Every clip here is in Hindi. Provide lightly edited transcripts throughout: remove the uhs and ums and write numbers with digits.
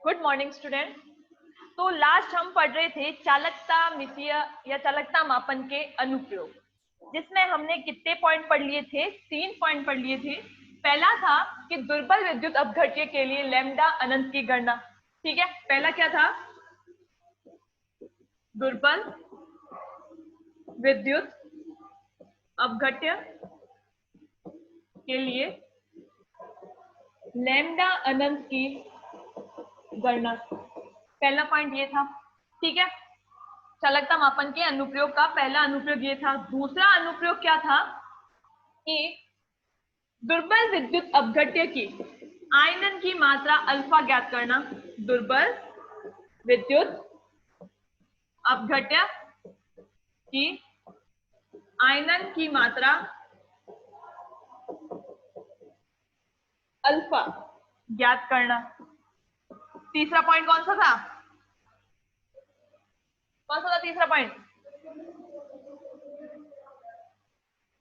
Good morning student. तो लास्ट हम पढ़ रहे थे चालकता मितीय या चालकता मापन के अनुप्रयोग, जिसमें हमने कितने पॉइंट पढ़ लिए थे? 3 पॉइंट पढ़ लिए थे। पहला था कि दुर्बल विद्युत अपघट्य के लिए लैम्डा अनंत की गणना। ठीक है, पहला क्या था? दुर्बल विद्युत अपघट्य के लिए लैम्डा अनंत की गणना, पहला पॉइंट ये था। ठीक है, चालकता मापन के अनुप्रयोग का पहला अनुप्रयोग ये था। दूसरा अनुप्रयोग क्या था कि दुर्बल विद्युत अपघट्य की आयनन की मात्रा अल्फा ज्ञात करना। दुर्बल विद्युत अपघट्य की आयनन की मात्रा अल्फा ज्ञात करना। तीसरा पॉइंट कौन सा था? कौन सा था तीसरा पॉइंट?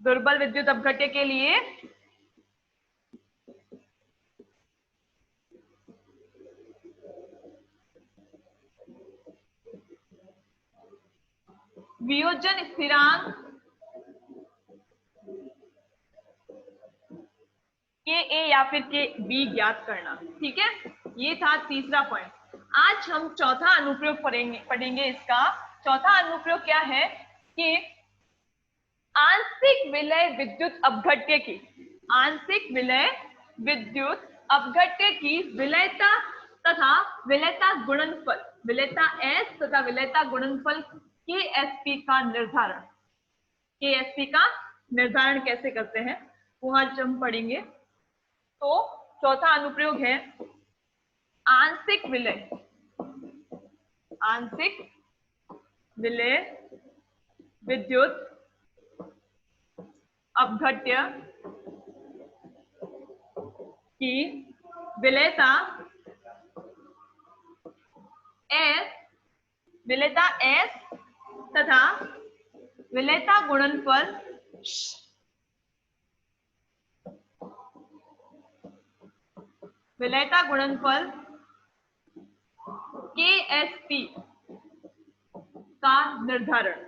दुर्बल विद्युत अपघट्य के लिए वियोजन स्थिरांक के ए या फिर के बी ज्ञात करना। ठीक है, ये था तीसरा पॉइंट। आज हम चौथा अनुप्रयोग पढ़ेंगे। इसका चौथा अनुप्रयोग क्या है कि आंशिक विलय विद्युत अपघट्य की आंशिक विलय विद्युत अपघट्य की विलयता तथा विलयता गुणनफल, विलयता एस तथा विलयता गुणनफल केएसपी का निर्धारण। केएसपी का निर्धारण कैसे करते हैं वो आज हम पढ़ेंगे। तो चौथा अनुप्रयोग है आंशिक विलय विद्युत अपघट्य की विलयता एस तथा विलयता गुणनफल केएसपी का निर्धारण।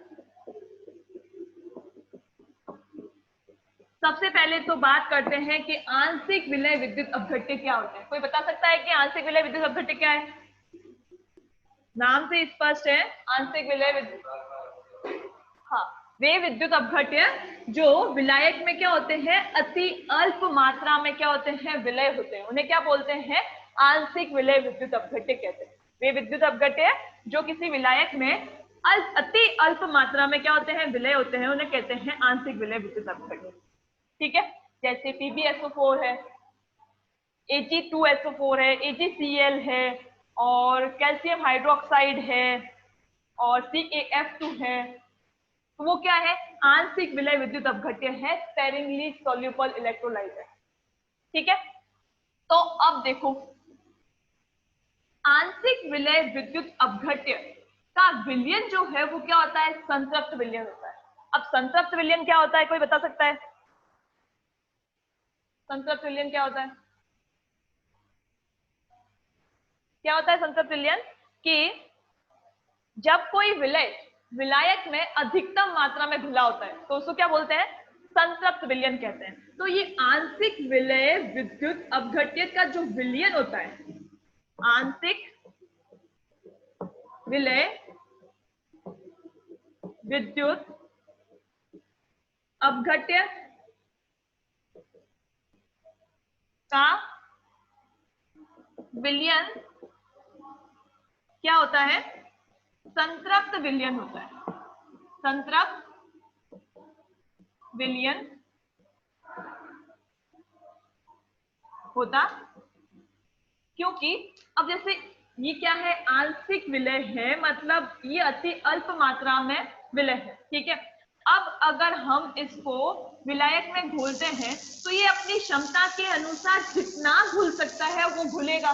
सबसे पहले तो बात करते हैं कि आंशिक विलय विद्युत अपघट्य क्या होता है। कोई बता सकता है कि आंशिक विलय विद्युत अपघट्य क्या है? नाम से स्पष्ट है, आंशिक विलय विद्युत, हाँ, वे विद्युत अपघट्य जो विलायक में क्या होते हैं, अति अल्प मात्रा में क्या होते हैं, विलय होते हैं, उन्हें क्या बोलते हैं? आंशिक विलय विद्युत अपघट्य कहते हैं। वे विद्युत अपघट्य जो किसी विलायक में अति अल्प मात्रा में क्या होते हैं, विलय होते हैं, उन्हें कहते हैं आंशिक विलय विद्युत अपघट्य। ठीक है, जैसे PbSO4 है, Ag2SO4 है, AgCl है, और कैल्शियम हाइड्रोक्साइड है, और CaF2 है। तो वो क्या है? आंशिक विलय विद्युत अपघट्य है, स्पेरिंगली सॉल्युबल इलेक्ट्रोलाइट है। ठीक है, तो अब देखो, आंशिक विलय विद्युत अपघट्य का विलयन जो है वो क्या होता है? संतृप्त विलयन होता है। अब संतृप्त विलयन क्या होता है, कोई बता सकता है? संतृप्त विलयन क्या होता है? क्या होता है संतृप्त विलयन? कि जब कोई विलय विलायक में अधिकतम मात्रा में घुला होता है तो उसको क्या बोलते हैं? संतृप्त विलयन कहते हैं। तो ये आंशिक विलय विद्युत अपघट्य का जो विलयन होता है, आंशिक विलय विद्युत अपघट्य का विलयन क्या होता है? संतृप्त विलयन होता है। संतृप्त विलयन होता, क्योंकि अब जैसे ये क्या है? आंशिक विलय है, मतलब ये अति अल्प मात्रा में विलय है। ठीक है, अब अगर हम इसको विलायक में घोलते हैं तो ये अपनी क्षमता के अनुसार जितना घुल सकता है वो घुलेगा।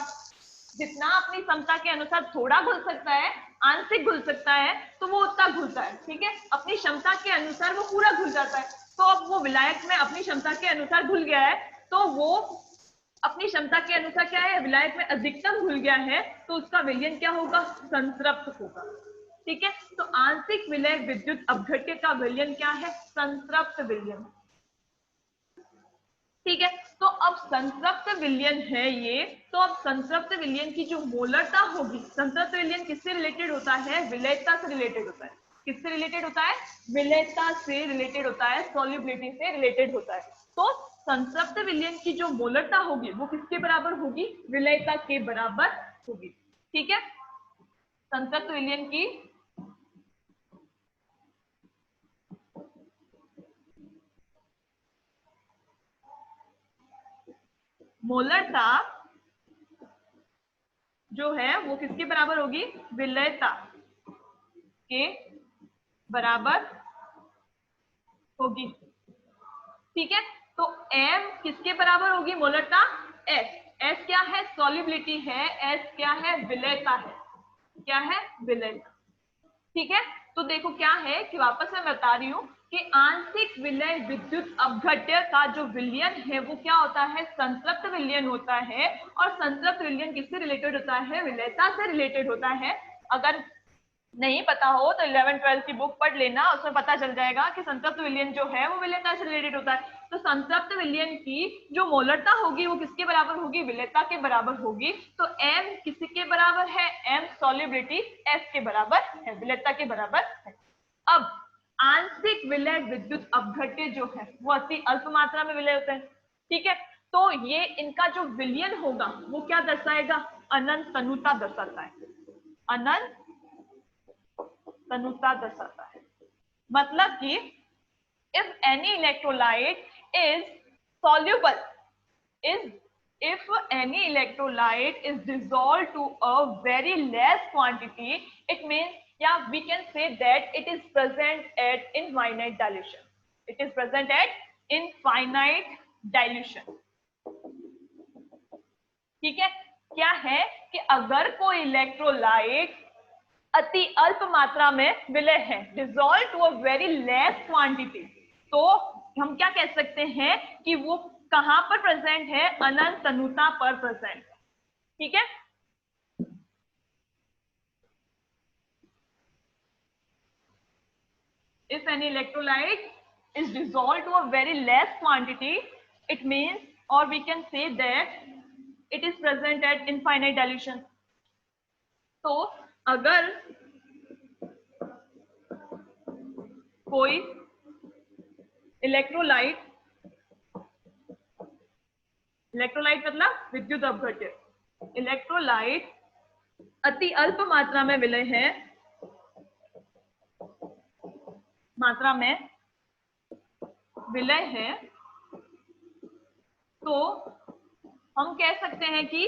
जितना अपनी क्षमता के अनुसार थोड़ा घुल सकता है, आंशिक घुल सकता है, तो वो उतना घुलता है। ठीक है, अपनी क्षमता के अनुसार वो पूरा घुल जाता है। तो अब वो विलायक में अपनी क्षमता के अनुसार घुल गया है, तो वो अपनी क्षमता के अनुसार क्या है, विलायक में अधिकतम घुल गया है, तो उसका विलयन क्या होगा, संतृप्त होगा। ठीक है, तो आंशिक विलय विद्युत अपघट्य का विलयन क्या है, संतृप्त विलयन। ठीक है, तो अब संतृप्त विलयन है ये, तो अब संतृप्त विलयन की जो मोलरता होगी, संतृप्त विलयन किससे रिलेटेड होता है, विलयता से रिलेटेड होता है। किससे रिलेटेड होता है, विलयता से रिलेटेड होता है, सॉल्युबिलिटी से रिलेटेड होता है। तो संतृप्त विलयन की जो मोलरता होगी वो किसके बराबर होगी, विलयता के बराबर होगी। ठीक है, संतृप्त विलयन की मोलरता जो है वो किसके बराबर होगी, विलयता के बराबर होगी। ठीक है, तो m किसके बराबर होगी मोलरता, s। s क्या है, सॉल्युबिलिटी है, s क्या है, विलयता है। क्या है, विलयता। ठीक है, तो देखो क्या है कि वापस मैं बता रही हूं कि आंशिक विलय विद्युत अपघट्य का जो विलयन है वो क्या होता है, संतृप्त विलयन होता है। और संतृप्त विलयन किससे रिलेटेड होता है, विलयता से रिलेटेड होता है। अगर नहीं पता हो तो 11th-12th की बुक पढ़ लेना, उसमें पता चल जाएगा कि संतृप्त विलयन जो है वो विलयता से रिलेटेड होता है। तो संतृप्त विलयन की जो मोलरता होगी वो किसके बराबर होगी, विलयता के बराबर होगी। तो m किसके बराबर है, m सॉल्युबिलिटी s के बराबर है, विलयता के बराबर है। अब आंशिक विलय विद्युत अपघट्य जो है वो अति अल्प मात्रा में विलय होता है। ठीक है, तो ये इनका जो विलयन होगा वो क्या दर्शाएगा, अनंत तनुता दर्शाता है, अनंत तनुता दर्शाता है। मतलब कि if any electrolyte is soluble, is if any electrolyte is dissolved to a very less quantity, it means, yeah, we can say that it is present at infinite dilution. It is present at infinite dilution. ठीक है, क्या है कि अगर कोई इलेक्ट्रोलाइट अति अल्प मात्रा में विलय है, dissolve to a very less quantity, तो हम क्या कह सकते हैं कि वो कहां पर प्रेजेंट है, अनंत तनुता पर प्रेजेंट। ठीक है, if an electrolyte is dissolved to a very less quantity, it means, or we can say that it is present at infinite dilution. तो अगर कोई इलेक्ट्रोलाइट, इलेक्ट्रोलाइट मतलब विद्युत अपघट्य, इलेक्ट्रोलाइट अति अल्प मात्रा में विलय है, मात्रा में विलय है, तो हम कह सकते हैं कि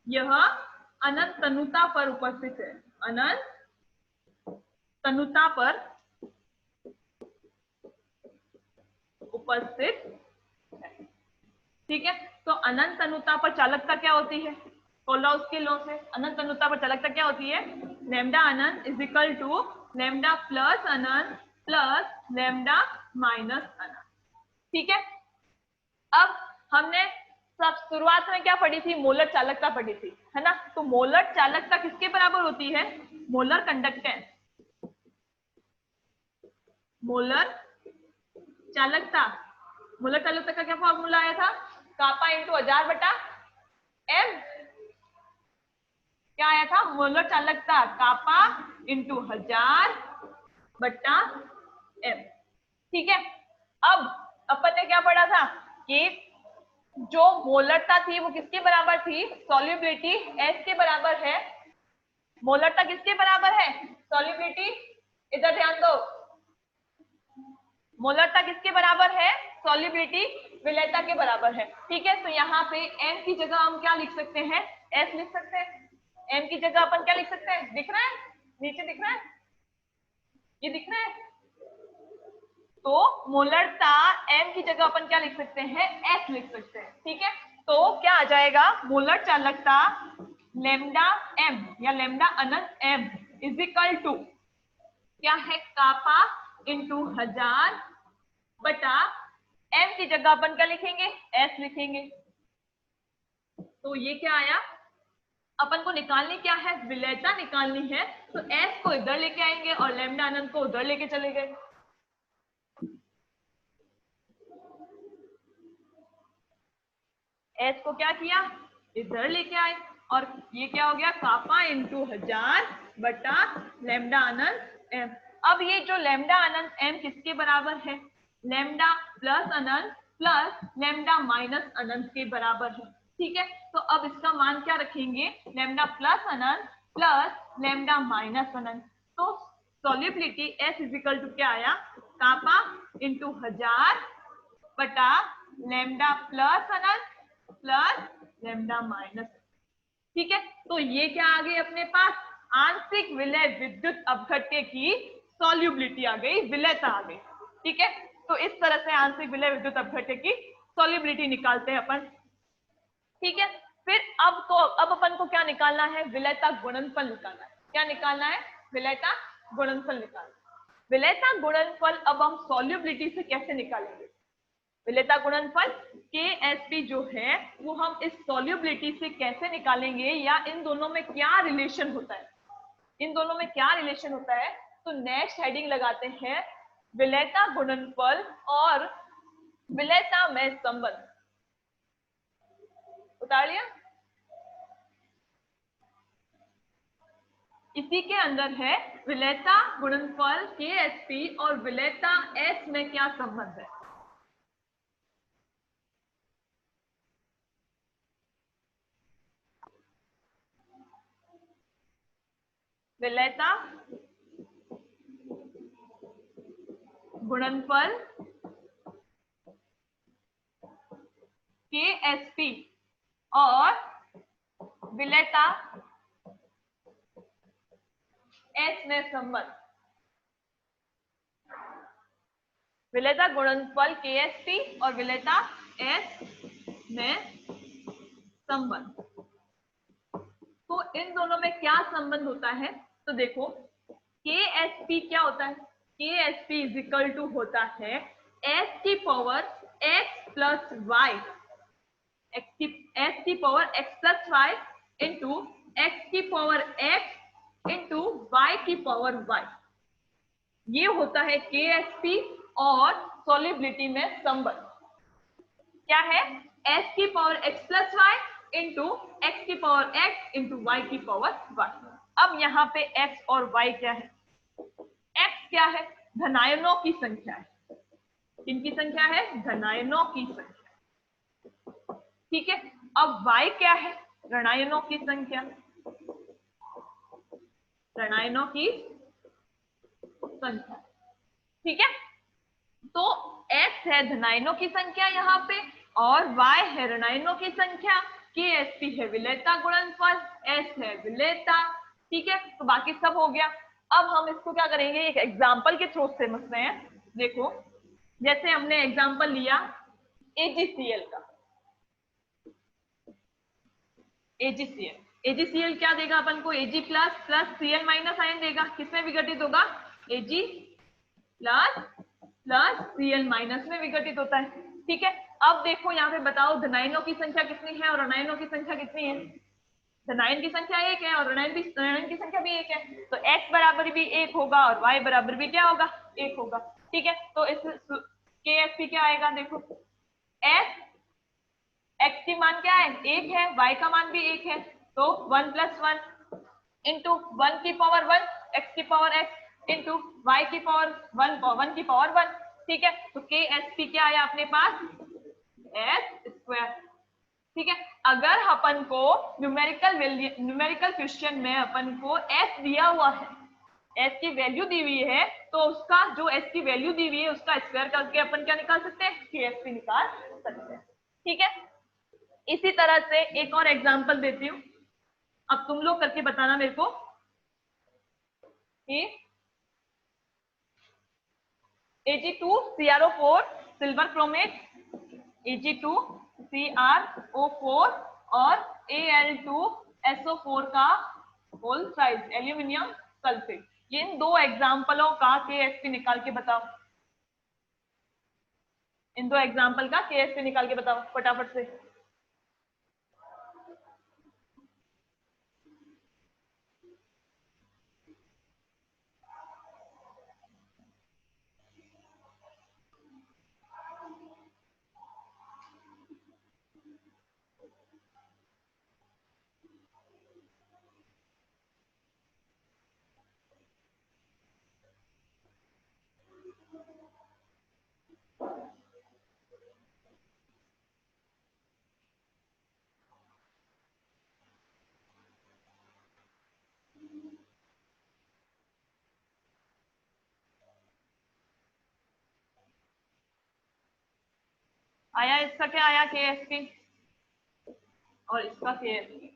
यह अनंत तनुता पर उपस्थित है, अनंत तनुता पर उपस्थित है। ठीक है, तो अनंत तनुता पर चालकता क्या होती है, कोलॉस के लॉ से अनंत तनुता पर चालकता क्या होती है, लैम्डा अनंत is equal to lambda plus अनंत प्लस लैम्डा माइनस अनंत। ठीक है, अब हमने सब शुरुआत में क्या पढ़ी थी, मोलर चालकता पढ़ी थी, है ना। तो मोलर चालकता किसके बराबर होती है, मोलर कंडक्टेंस, मोलर चालकता, मोलर चालकता का क्या फॉर्मूला आया था, कापा इंटू 1000 बटा एम। क्या आया था, मोलर चालकता कापा इंटू 1000 बटा एम। ठीक है, अब अपन ने क्या पढ़ा था कि जो मोलरता थी वो किसके बराबर थी, सॉल्युबिलिटी S के बराबर है। मोलरता किसके बराबर है, सॉल्युबिलिटी, इधर ध्यान दो, मोलरता किसके बराबर है, सॉल्युबिलिटी विलयता के बराबर है। ठीक है, तो यहाँ पे m की जगह हम क्या लिख सकते हैं, S लिख सकते हैं। m की जगह अपन क्या लिख सकते हैं, दिख रहा है, नीचे दिख रहा है, ये दिख रहा है। तो मोलरता m की जगह अपन क्या लिख सकते हैं, S लिख सकते हैं। ठीक है, तो क्या आ जाएगा, मोलर चालकता लेमडा m या लेमडा अनंत m इज इक्वल टू क्या है, कापा इंटू 1000 बटा m की जगह अपन क्या लिखेंगे, s लिखेंगे। तो ये क्या आया, अपन को निकालनी क्या है, विलेयता निकालनी है, तो s को इधर लेके आएंगे और लैम्डा अनंत को उधर लेके चले गए। s को क्या किया, इधर लेके आए, और ये क्या हो गया, कापा इंटू 1000 बटा लैम्डा अनंत m। अब ये जो लैम्डा अनंत m किसके बराबर है, लैम्डा प्लस अनंत प्लस लैम्डा माइनस अनंत के बराबर है। ठीक है, तो अब इसका मान क्या रखेंगे, लैम्डा प्लस अनंत प्लस लैम्डा माइनस अनंत। तो सॉल्युबिलिटी S इजिकल टू क्या आया, कापा इंटू 1000 बटा लैम्डा प्लस अनंत प्लस लैम्डा माइनस। ठीक है, तो ये क्या आ गई अपने पास, आंशिक विलय विद्युत अपघट्य की सॉल्युबिलिटी आ गई, विलयता आ गई। ठीक है, तो इस तरह से आंशिक विलय विद्युत अपघट्य की सॉल्युबिलिटी निकालते हैं अपन। ठीक है, फिर अब अपन को क्या निकालना है, विलयता गुणनफल निकालना है। क्या निकालना है, विलयता गुणनफल निकालना है। विलयता गुणनफल अब हम सॉल्युबिलिटी से कैसे निकालेंगे, विलयता गुणनफल KSP जो है वो हम इस सॉल्युबिलिटी से कैसे निकालेंगे, या इन दोनों में क्या रिलेशन होता है, इन दोनों में क्या रिलेशन होता है। तो नेक्स्ट हेडिंग लगाते हैं, विलयता गुणनफल और विलयता में संबंध। उतार लिया, इसी के अंदर है विलयता गुणनफल KSP और विलयता S में क्या संबंध है। विलयता गुणनफल KSP और विलयता S में संबंध। विलयता गुणनफल KSP और विलयता S में संबंध, तो इन दोनों में क्या संबंध होता है। तो देखो KSP क्या होता है, KSP इज इक्वल टू होता है S की power x plus y, S की power x plus y into x की पावर x इंटू वाई की पावर y। ये होता है KSP और सॉल्युबिलिटी में संबंध। क्या है, S की power x plus y into x की पावर x इंटू वाई की पावर y। अब यहाँ पे x और y क्या है, x क्या है, धनायनों की संख्या है। किनकी संख्या है, धनायनों की संख्या। ठीक है, अब y क्या है, ऋणायनों की संख्या, ऋणायनों की संख्या। ठीक है, तो x है धनायनों की संख्या यहाँ पे, और y है ऋणायनों की संख्या, KSP है विलयता गुणनफल, S है विलयता। ठीक है, तो बाकी सब हो गया। अब हम इसको क्या करेंगे, एक एग्जांपल के थ्रू समझते हैं। देखो, जैसे हमने एग्जांपल लिया AgCl का, AgCl क्या देगा अपन को, Ag plus plus Cl minus ion देगा, किसमें विघटित होगा, Ag plus plus Cl minus में विघटित होता है। ठीक है, अब देखो यहाँ पे बताओ धनायनों की संख्या कितनी है और ऋणायनों की संख्या कितनी है। धनायन की संख्या 1 है और ऋणायन की संख्या भी 1 है, तो x बराबर भी 1 होगा और y बराबर भी क्या होगा, 1 होगा। ठीक है, तो इस KSP क्या आएगा, देखो x की मान क्या है, 1 है, y का मान भी 1 है, तो 1 प्लस 1 इंटू 1 की पावर 1 x की पावर x इंटू y की पावर 1 की पावर 1। ठीक है, तो KSP क्या आया अपने पास, s स्क्वायर। ठीक है, अगर अपन को न्यूमेरिकल क्वेश्चन में अपन को s दिया हुआ है, s की वैल्यू दी हुई है, तो उसका जो s की वैल्यू दी हुई है उसका स्क्वायर करके अपन क्या निकाल सकते हैं, KSP निकाल सकते हैं। ठीक है, इसी तरह से एक और एग्जांपल देती हूँ, अब तुम लोग करके बताना मेरे को कि Ag2CrO4 सिल्वर क्रोमेट, Ag2CrO4 और Al2SO4 का होल साइज एल्यूमिनियम सल्फेट। ये इन दो एग्जांपलों का KSP निकाल के बताओ। इन दो एग्जाम्पल का KSP निकाल के बताओ फटाफट से। आया, इसका क्या आया KSP और इसका KSP।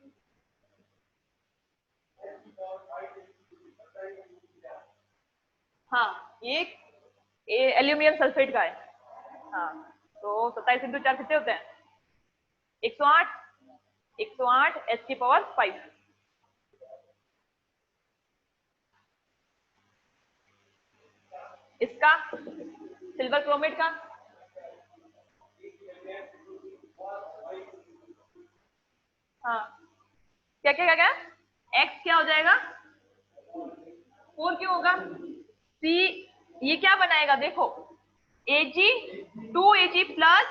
हाँ, एक एल्यूमिनियम सल्फेट का है। हाँ, तो 27 इंटू 4 कितने होते हैं? 108। 108 H⁵ इसका सिल्वर क्रोमेट का हाँ, क्या क्या क्या क्या X क्या हो जाएगा? 4 क्यों होगा? C ये क्या बनाएगा देखो, Ag 2Ag plus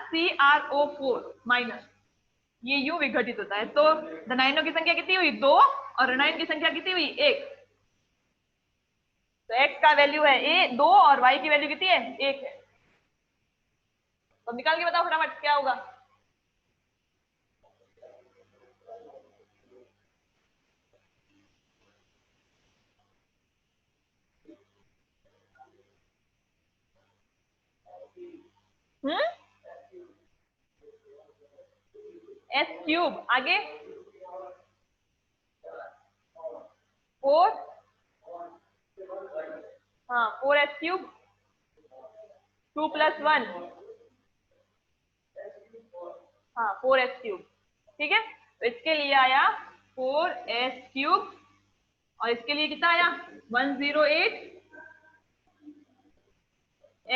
CrO4 minus, ये यूं विघटित होता है। तो धनायनों की संख्या कितनी हुई? 2 और ऋणायन की संख्या कितनी हुई? 1। तो X का वैल्यू है 2 और Y की वैल्यू कितनी है? 1 है। तो निकाल के बताओ फटाफट क्या होगा। S³ आगे 4, हाँ 4S³ 2 + 1, हाँ 4S³। ठीक है, तो इसके लिए आया 4S³ और इसके लिए कितना आया? 108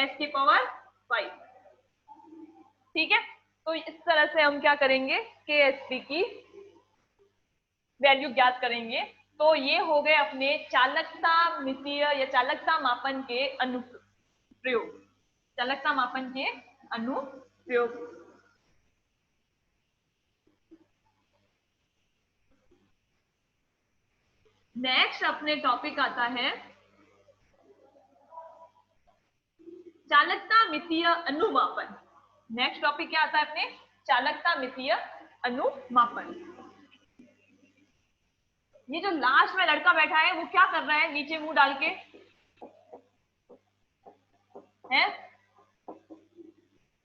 S⁵. ठीक है, तो इस तरह से हम क्या करेंगे, KSP की वैल्यू ज्ञात करेंगे। तो ये हो गए अपने चालकता मितीय या चालकता मापन के अनुप्रयोग, चालकता मापन के अनुप्रयोग। नेक्स्ट अपने टॉपिक आता है चालकता मितीय अनुमापन। नेक्स्ट टॉपिक क्या आता है अपने? चालकता मितीय अनुमापन। ये जो लास्ट में लड़का बैठा है वो क्या कर रहा है नीचे मुंह डाल के? है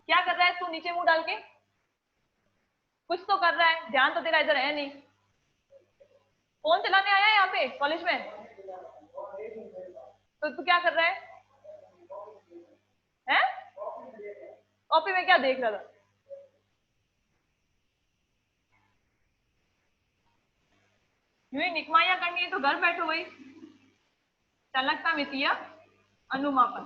क्या कर रहा है तू नीचे मुंह डाल के? कुछ तो कर रहा है, ध्यान तो तेरा इधर है नहीं। फोन चलाने आया है यहाँ पे कॉलेज में? तो तू क्या कर रहा है? हैं? कॉपी में क्या देख रहा था? यूं ही निकमाइयां करनी है तो घर बैठो भाई। चालकता मितीय अनुमापन।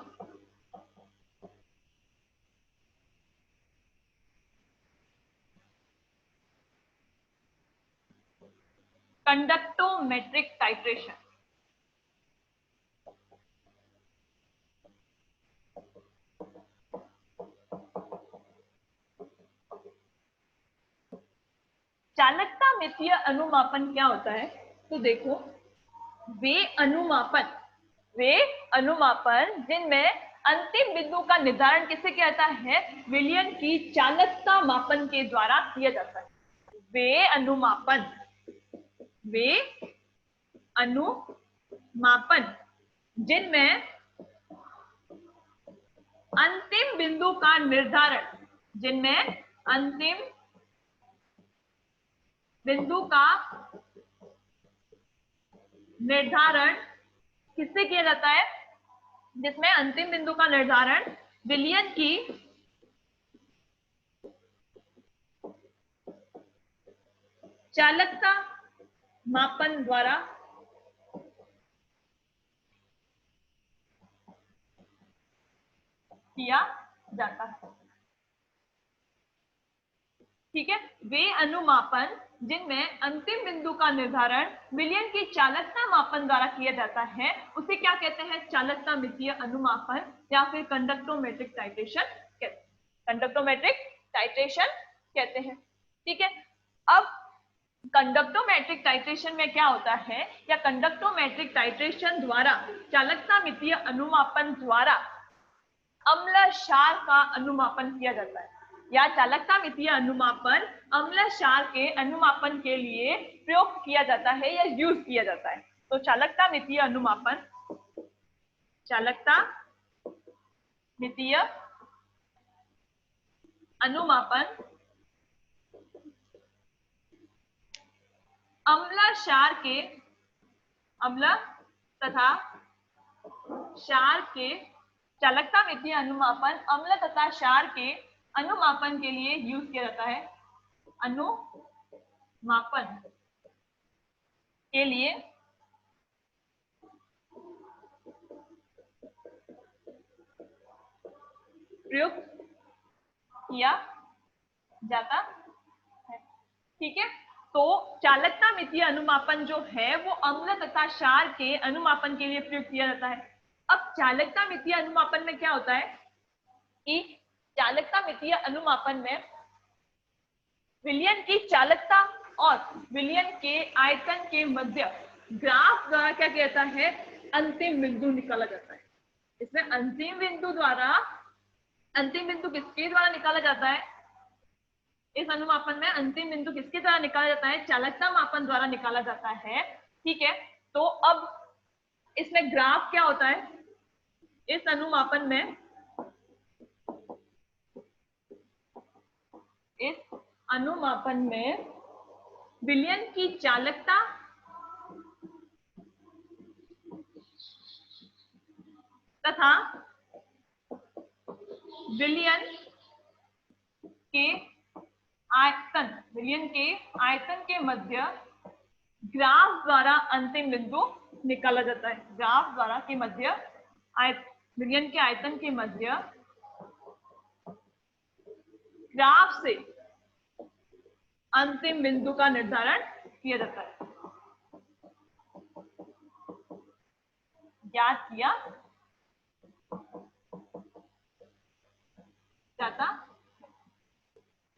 Conductometric titration. चालकता मितीय अनुमापन क्या होता है? तो देखो, वे अनुमापन जिनमें अंतिम बिंदु का निर्धारण किससे किया जाता है? विलयन की चालकता मापन के द्वारा किया जाता है। वे अनुमापन जिनमें अंतिम बिंदु का निर्धारण, किससे किया जाता है? जिसमें अंतिम बिंदु का निर्धारण विलयन की चालकता मापन द्वारा किया जाता है। ठीक है, वे अनुमापन जिनमें अंतिम बिंदु का निर्धारण विलयन की चालकता मापन द्वारा किया जाता है उसे क्या कहते हैं? चालकता मितीय अनुमापन या फिर कंडक्टोमेट्रिक टाइट्रेशन कहते हैं। कंडक्टोमेट्रिक टाइट्रेशन कहते हैं। ठीक है, अब कंडक्टोमेट्रिक टाइट्रेशन में क्या होता है, या कंडक्टोमेट्रिक टाइट्रेशन द्वारा चालकता मितीय अनुमापन द्वारा अम्ल क्षार का अनुमापन किया जाता है, या चालकता मितीय अनुमापन अम्ल क्षार के अनुमापन के लिए प्रयोग किया जाता है या यूज किया जाता है। तो चालकता मितीय अनुमापन, चालकता मितीय अनुमापन अम्ल क्षार के, अम्ल तथा क्षार के, चालकता मितीय अनुमापन अम्ल तथा क्षार के अनुमापन के लिए यूज किया जाता है। अनुमापन के लिए प्रयुक्त किया जाता है। ठीक है, तो चालकता मितीय अनुमापन जो है वो अम्ल तथा क्षार के अनुमापन के लिए प्रयुक्त किया जाता है। अब चालकता मितीय अनुमापन में क्या होता है कि चालकता मितीय अनुमापन में विलयन की चालकता और विलयन के आयतन के मध्य ग्राफ द्वारा क्या कहता है, अंतिम बिंदु निकाला जाता है। इसमें अंतिम बिंदु द्वारा, अंतिम बिंदु किसके द्वारा निकाला जाता है? इस अनुमापन में अंतिम बिंदु किसके द्वारा निकाला जाता है? चालकता मापन द्वारा निकाला जाता है। ठीक है, तो अब इसमें ग्राफ क्या होता है? इस अनुमापन में, इस अनुमापन में विलयन की चालकता तथा विलयन के आयतन, विलयन के आयतन के मध्य ग्राफ द्वारा अंतिम बिंदु निकाला जाता है। ग्राफ द्वारा के मध्य विलयन के आयतन के मध्य ग्राफ से अंतिम बिंदु का निर्धारण किया जाता है, ज्ञात किया जाता।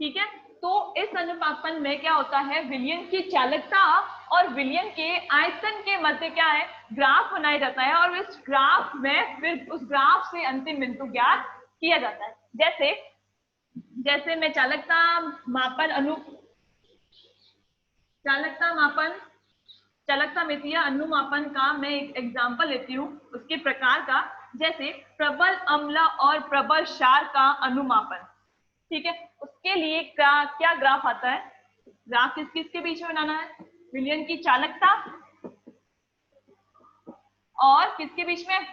ठीक है, तो इस अनुमापन में क्या होता है, विलयन की चालकता और विलयन के आयतन के मध्य क्या है, ग्राफ बनाया जाता है, और इस ग्राफ में फिर उस ग्राफ से अंतिम बिंदु ज्ञात किया जाता है। जैसे मैं चालकता मापन चालकता मितीय अनुमापन का मैं एक एग्जांपल लेती हूँ उसके प्रकार का। जैसे प्रबल अम्ल और प्रबल क्षार का अनुमापन। ठीक है, उसके लिए क्या ग्राफ आता है? ग्राफ किस किस के बीच में बनाना है? विलयन की चालकता और किसके बीच में?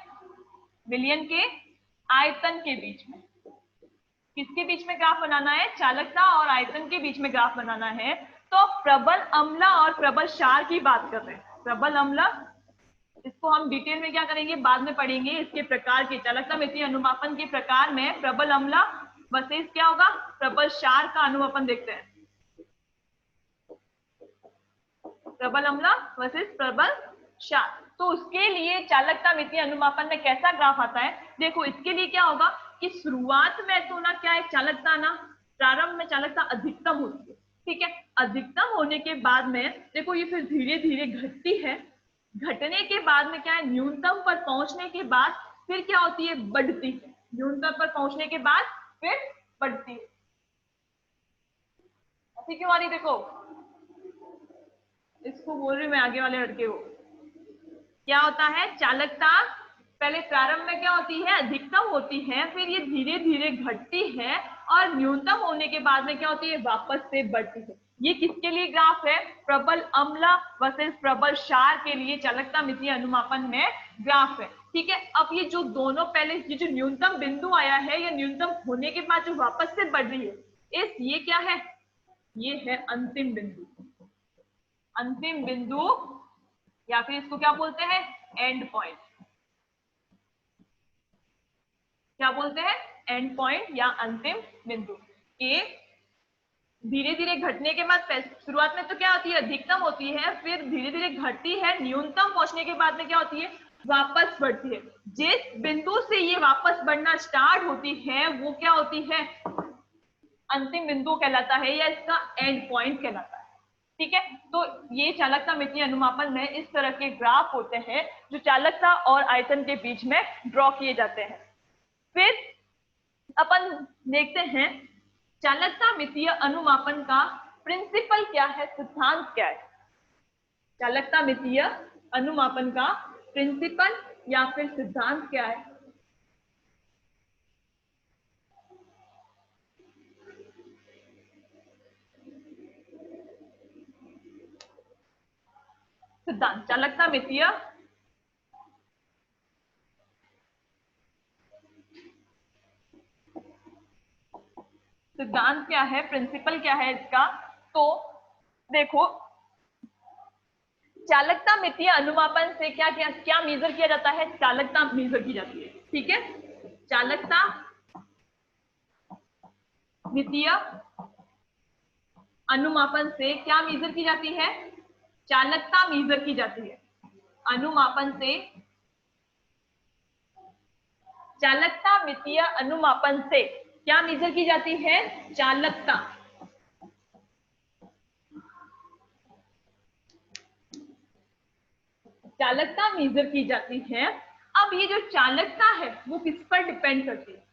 विलयन के आयतन के बीच में। किसके बीच में ग्राफ बनाना है? चालकता और आयतन के बीच में ग्राफ बनाना है। तो प्रबल अम्ल और प्रबल क्षार की बात कर रहे हैं। प्रबल अम्ल, इसको हम डिटेल में क्या करेंगे, बाद में पढ़ेंगे। इसके प्रकार के चालकता मितीय अनुमापन के प्रकार में प्रबल अम्ल वर्सेस क्या होगा, प्रबल क्षार का अनुमापन देखते हैं। प्रबल अम्ल वर्सेस प्रबल क्षार। तो उसके लिए चालकता मितीय अनुमापन में कैसा ग्राफ आता है, देखो इसके लिए क्या होगा कि शुरुआत में तो ना क्या है, चालकता ना प्रारंभ में चालकता अधिकतम होती है। ठीक है, अधिकतम होने के बाद में देखो ये फिर धीरे धीरे घटती है। घटने के बाद में क्या है, न्यूनतम पर पहुंचने के बाद फिर क्या होती है, बढ़ती है। न्यूनतम पर पहुंचने के बाद फिर बढ़ती है। ऐसी क्यों आ रही, देखो इसको बोल रही मैं आगे वाले लड़के को। क्या होता है, चालकता पहले प्रारंभ में क्या होती है, अधिकतम होती है, फिर ये धीरे धीरे घटती है और न्यूनतम होने के बाद में क्या होती है, वापस से बढ़ती है। ये किसके लिए ग्राफ है, प्रबल अम्ल वर्सेस प्रबल क्षार के लिए चालकता मितीय अनुमापन में ग्राफ है। ठीक है, अब ये जो दोनों पहले ये जो न्यूनतम बिंदु आया है, ये न्यूनतम होने के बाद जो वापस से बढ़ रही है, ये क्या है, ये है अंतिम बिंदु। अंतिम बिंदु या फिर इसको क्या बोलते हैं, एंड पॉइंट। क्या बोलते हैं, एंड पॉइंट या अंतिम बिंदु। ये धीरे धीरे घटने के बाद शुरुआत में तो क्या होती है, अधिकतम होती है, फिर धीरे धीरे घटती है, न्यूनतम पहुंचने के बाद में क्या होती है, वापस बढ़ती है। जिस बिंदु से ये वापस बढ़ना स्टार्ट होती है वो क्या होती है, अंतिम बिंदु कहलाता है या इसका एंड पॉइंट कहलाता है। ठीक है, तो ये चालकता मितीय अनुमापन में इस तरह के ग्राफ होते हैं जो चालकता और आयतन के बीच में ड्रॉ किए जाते हैं। फिर अपन देखते हैं चालकता मितीय अनुमापन का प्रिंसिपल क्या है, सिद्धांत क्या है। चालकता मितीय अनुमापन का प्रिंसिपल या फिर सिद्धांत क्या है। सिद्धांत, चालकता मितीय सिद्धांत क्या है, प्रिंसिपल क्या है इसका। तो देखो, चालकता मितीय अनुमापन से क्या क्या क्या मेजर किया जाता है, चालकता मेजर की जाती है। ठीक है, चालकता मितीय अनुमापन से क्या मेजर की जाती है, चालकता मेजर की जाती है। अनुमापन से, चालकता मितीय अनुमापन से क्या मेजर की जाती है, चालकता। चालकता मेजर की जाती है। अब ये जो चालकता है वो किस पर डिपेंड करती है,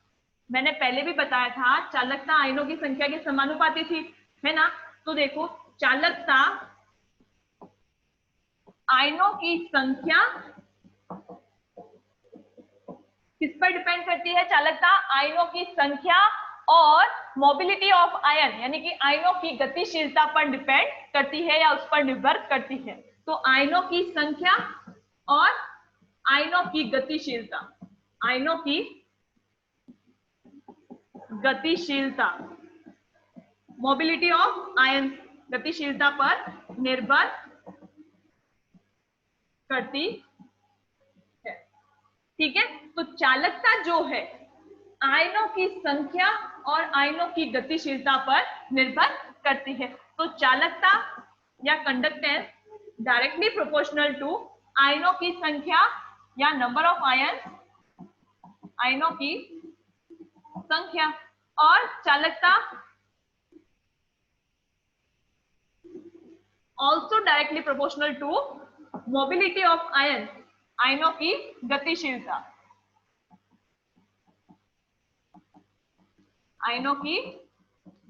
मैंने पहले भी बताया था चालकता आयनों की संख्या के समानुपाती थी, है ना। तो देखो, चालकता आयनों की संख्या किस पर डिपेंड करती है, चालकता आयनों की संख्या और मोबिलिटी ऑफ आयन यानी कि आयनों की गतिशीलता पर डिपेंड करती है या उस पर निर्भर करती है। तो आयनों की संख्या और आयनों की गतिशीलता, आयनों की गतिशीलता, मोबिलिटी ऑफ आयन गतिशीलता पर निर्भर करती है। ठीक है, तो चालकता जो है आयनों की संख्या और आयनों की गतिशीलता पर निर्भर करती है। तो चालकता या कंडक्टेंस डायरेक्टली प्रोपोर्शनल टू आयनों की संख्या या नंबर ऑफ आयन, आयनों की संख्या, और चालकता also directly proportional to mobility of ion, आयनों की गतिशीलता, आयनों की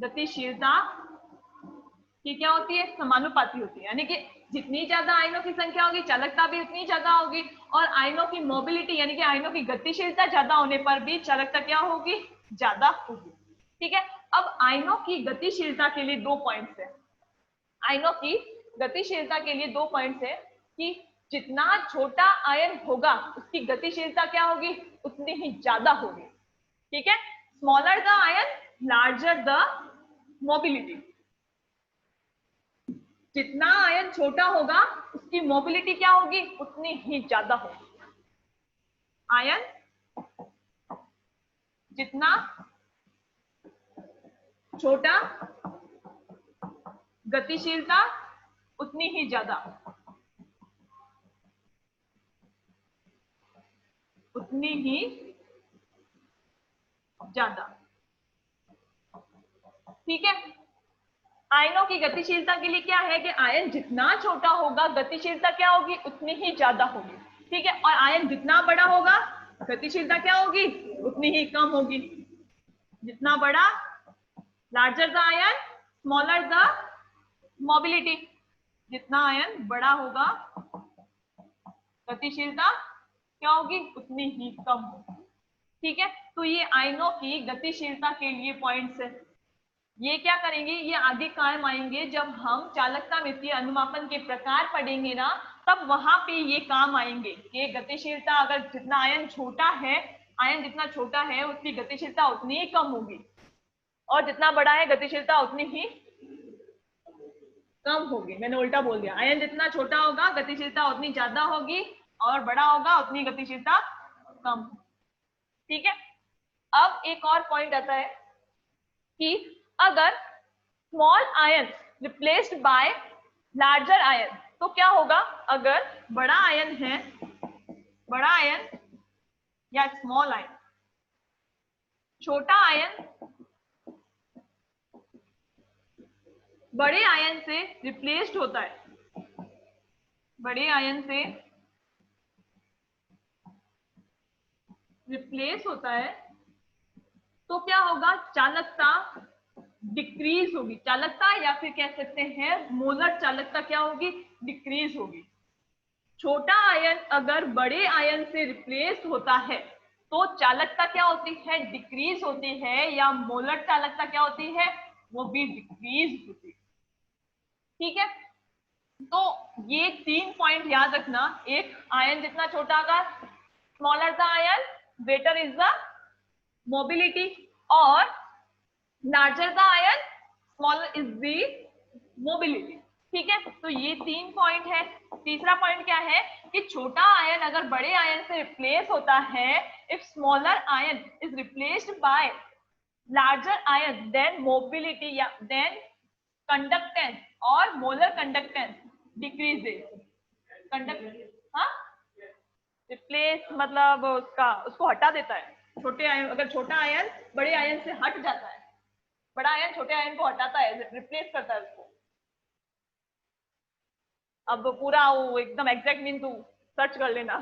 गतिशीलता की क्या होती है, समानुपाती होती है। यानी कि जितनी ज्यादा आयनों की संख्या होगी चालकता भी उतनी ज्यादा होगी, और आयनों की मोबिलिटी यानी कि आयनों की गतिशीलता ज्यादा होने पर भी चालकता क्या होगी, ज्यादा होगी। ठीक है, अब आयनों की गतिशीलता के लिए 2 पॉइंट्स है। आयनों की गतिशीलता के लिए 2 पॉइंट्स है कि जितना छोटा आयन होगा उसकी गतिशीलता क्या होगी, उतनी ही ज्यादा होगी। ठीक है, smaller the ion larger the mobility. जितना आयन छोटा होगा उसकी मोबिलिटी क्या होगी, उतनी ही ज्यादा होगी। आयन जितना छोटा, गतिशीलता उतनी ही ज्यादा, उतनी ही ज्यादा। ठीक है, आयनों की गतिशीलता के लिए क्या है कि आयन जितना छोटा होगा गतिशीलता क्या होगी, उतनी ही ज्यादा होगी। ठीक है, और आयन जितना बड़ा होगा गतिशीलता क्या होगी, उतनी ही कम होगी। जितना बड़ा, larger the ion smaller the mobility, जितना आयन बड़ा होगा गतिशीलता क्या होगी, उतनी ही कम होगी। ठीक है, तो ये आयनों की गतिशीलता के लिए पॉइंट्स है। ये क्या करेंगे, ये आगे काम आएंगे जब हम चालकता मितीय अनुमापन के प्रकार पढ़ेंगे ना, तब वहां पे ये काम आएंगे कि गतिशीलता अगर जितना आयन छोटा है, आयन जितना छोटा है उसकी गतिशीलता उतनी ही कम होगी, और जितना बड़ा है गतिशीलता उतनी ही कम होगी। मैंने उल्टा बोल दिया, आयन जितना छोटा होगा गतिशीलता उतनी ज्यादा होगी, और बड़ा होगा उतनी गतिशीलता कम। ठीक है, अब एक और पॉइंट आता है कि अगर small ion replaced by larger ion तो क्या होगा। अगर बड़ा आयन है, बड़ा आयन या स्मॉल आयन, छोटा आयन बड़े आयन से रिप्लेस्ड होता है, बड़े आयन से रिप्लेस होता है, तो क्या होगा, चालकता डिक्रीज होगी। चालकता या फिर कह सकते हैं मोलर चालकता क्या होगी, डिक्रीज होगी। छोटा आयन अगर बड़े आयन से रिप्लेस होता है तो चालकता क्या होती है, डिक्रीज होती है, या मोलर चालकता क्या होती है, वो भी डिक्रीज होती है। ठीक है, तो ये 3 पॉइंट याद रखना। एक, आयन जितना छोटा होगा, smaller the ion greater is the mobility, और larger the ion smaller is the mobility. ठीक है, तो ये 3 पॉइंट है। तीसरा पॉइंट क्या है कि छोटा आयन अगर बड़े आयन से रिप्लेस होता है, if smaller ion is replaced by larger ion, then mobility या देन कंडक्टेंस और मोलर कंडक्टेंस डिक्रीजेस। कंडक्ट, हाँ, रिप्लेस मतलब उसको हटा देता है। छोटे आयन, अगर छोटा आयन बड़े आयन से हट जाता है, बड़ा आयन छोटे आयन को हटाता है, रिप्लेस करता है उसको। अब पूरा वो एकदम एग्जैक्ट मीन तू सर्च कर लेना।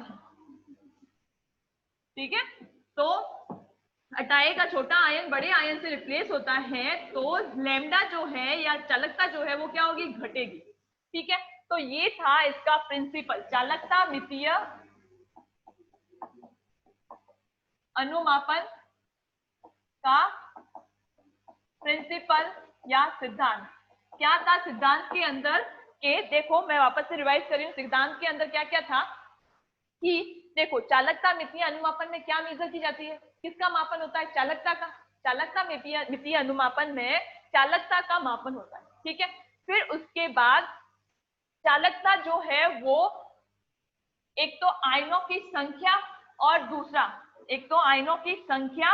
ठीक है, तो हटाए का छोटा आयन बड़े आयन से रिप्लेस होता है तो लैम्डा जो है या चालकता जो है वो क्या होगी, घटेगी। ठीक है, तो ये था इसका प्रिंसिपल, चालकता मितीय अनुमापन का प्रिंसिपल या सिद्धांत। क्या था सिद्धांत के अंदर के, देखो मैं वापस से रिवाइज कर रही हूँ। सिद्धांत के अंदर क्या क्या था कि देखो, चालकता मितीय अनुमापन में क्या मेजर की जाती है, किसका मापन होता है, चालकता का। चालकता मितीय अनुमापन में चालकता का मापन होता है। ठीक है, फिर उसके बाद चालकता जो है वो एक तो आयनों की संख्या, और दूसरा एक तो आयनों की संख्या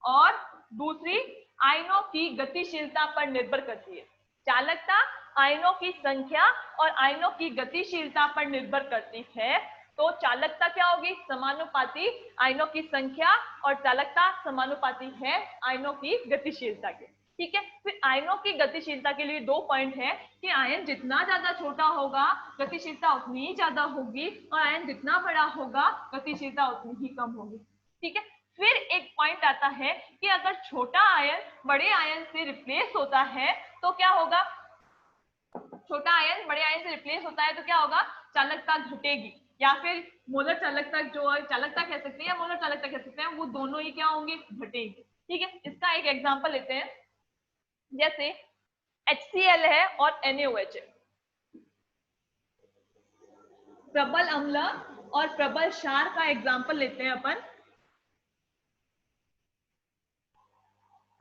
और दूसरी आयनों की गतिशीलता पर निर्भर करती है। चालकता आयनों की संख्या और आयनों की गतिशीलता पर निर्भर करती है। तो चालकता क्या होगी, समानुपाती आयनों की संख्या, और चालकता समानुपाती है आयनों की गतिशीलता के। ठीक है, फिर आयनों की गतिशीलता के लिए 2 पॉइंट है कि आयन जितना ज्यादा छोटा होगा गतिशीलता उतनी ही ज्यादा होगी, और आयन जितना बड़ा होगा गतिशीलता उतनी ही कम होगी। ठीक है, फिर एक पॉइंट आता है कि अगर छोटा आयन बड़े आयन से रिप्लेस होता है तो क्या होगा, छोटा आयन बड़े आयन से रिप्लेस होता है तो क्या होगा, चालकता घटेगी, या फिर मोलर चालकता, जो चालकता कह सकते हैं या मोलर चालकता कह सकते हैं, वो दोनों ही क्या होंगे, घटेंगे। ठीक है, इसका एक एग्जांपल लेते हैं, जैसे HCl है और NaOH है, प्रबल अम्ल और प्रबल क्षार का एग्जांपल लेते हैं अपन।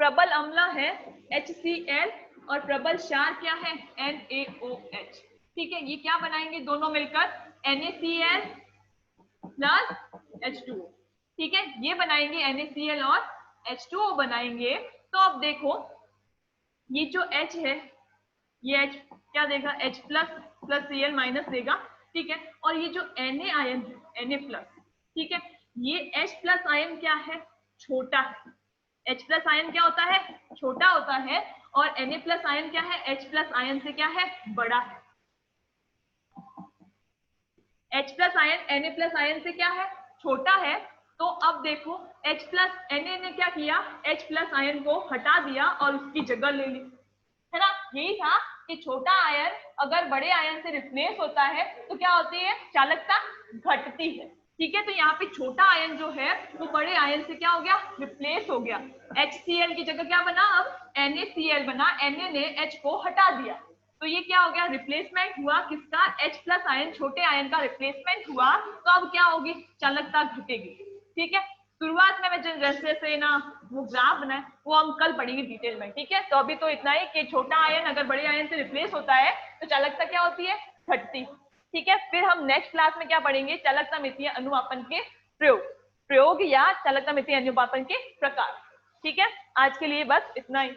प्रबल अम्ल है HCl और प्रबल क्षार क्या है, NaOH। ठीक है, ये क्या बनाएंगे दोनों मिलकर, NaCl प्लस H2O। ठीक है, ये बनाएंगे NaCl और H2O बनाएंगे। तो अब देखो, ये जो H है, ये H क्या देगा, H plus plus Cl minus देगा। ठीक है, और ये जो Na आयन है, Na प्लस, ठीक है, ये H प्लस आयन क्या है, छोटा है। H प्लस आयन क्या होता है, छोटा होता है, और Na प्लस आयन क्या है, H प्लस आयन से क्या है, बड़ा है। H plus ion Na plus ion से क्या है, छोटा है। तो अब देखो, H प्लस Na ने क्या किया, H प्लस आयन को हटा दिया और उसकी जगह ले ली, है ना। यही था कि छोटा आयन अगर बड़े आयन से रिप्लेस होता है तो क्या होती है, चालकता घटती है। ठीक है, तो यहाँ पे छोटा आयन जो है वो बड़े आयन से क्या हो गया, रिप्लेस हो गया। HCl की जगह क्या बना, अब NaCl बना, Na ने H को हटा दिया, तो ये क्या हो गया, रिप्लेसमेंट हुआ किसका, H प्लस आयन, छोटे आयन का रिप्लेसमेंट हुआ। तो अब क्या होगी, चालकता घटेगी। ठीक है, शुरुआत में मैं जैसे से ना वो ग्राफ बनाए वो हम कल पढ़ेंगे डिटेल में। ठीक है, तो अभी तो इतना ही कि छोटा आयन अगर बड़े आयन से रिप्लेस होता है तो चालकता क्या होती है, घटती। ठीक है, फिर हम नेक्स्ट क्लास में क्या पढ़ेंगे, चालकता मितीय अनुमापन के प्रयोग। प्रयोग या चालकता मिति अनुपातन के प्रकार। ठीक है, आज के लिए बस इतना ही।